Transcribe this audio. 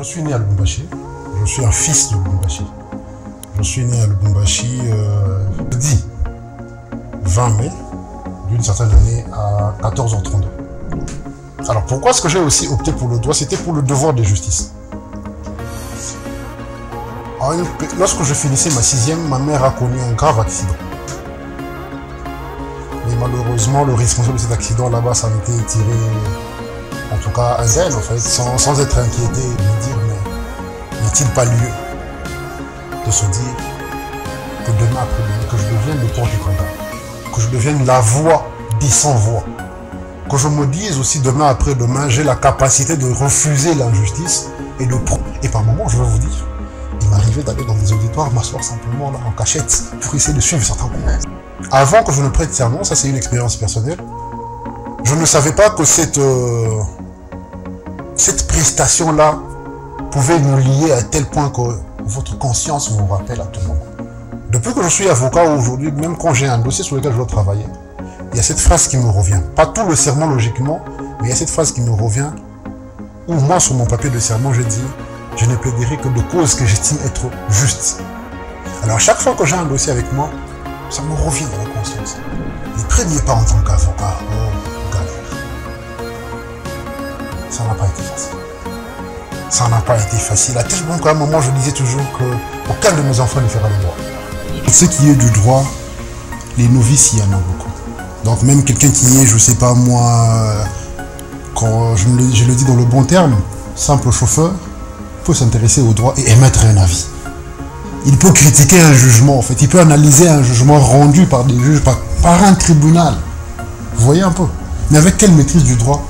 suis né à Lubumbashi. Je suis un fils de Lubumbashi. Je suis né à Lubumbashi le 20 mai d'une certaine année à 14h32. Alors pourquoi est-ce que j'ai aussi opté pour le droit? C'était pour le devoir de justice. Alors, lorsque je finissais ma 6e, ma mère a connu un grave accident. Mais malheureusement, le responsable de cet accident là-bas s'en était tiré, en tout cas à zèle en fait, sans être inquiété, de me dire mais n'y a-t-il pas lieu de se dire que demain après-demain, que je devienne le porte du combat, que je devienne la voix des sans-voix, que je me dise aussi demain après-demain, j'ai la capacité de refuser l'injustice et par moments, je vais vous dire, il m'arrivait d'aller dans des auditoires, m'asseoir simplement là en cachette pour essayer de suivre certains cours. Avant que je ne prête serment, ça c'est une expérience personnelle, je ne savais pas que cette prestation-là pouvait nous lier à tel point que votre conscience vous rappelle à tout moment. Depuis que je suis avocat aujourd'hui, même quand j'ai un dossier sur lequel je dois travailler, il y a cette phrase qui me revient. Pas tout le serment logiquement, mais il y a cette phrase qui me revient, où moi sur mon papier de serment, je dis « Je ne plaiderai que de causes que j'estime être justes ». Alors chaque fois que j'ai un dossier avec moi, ça me revient dans la conscience. Les premiers pas en tant qu'avocat, oh, galère. Ça n'a pas été facile. Ça n'a pas été facile. À tel point qu'à un moment, je disais toujours qu'aucun de mes enfants ne fera le droit. Pour ce qui est du droit, les novices, il y en a beaucoup. Donc même quelqu'un qui est, je sais pas moi, quand je le dis dans le bon terme, simple chauffeur, peut s'intéresser au droit et émettre un avis. Il peut critiquer un jugement, en fait. Il peut analyser un jugement rendu par des juges, par un tribunal. Vous voyez un peu. Mais avec quelle maîtrise du droit?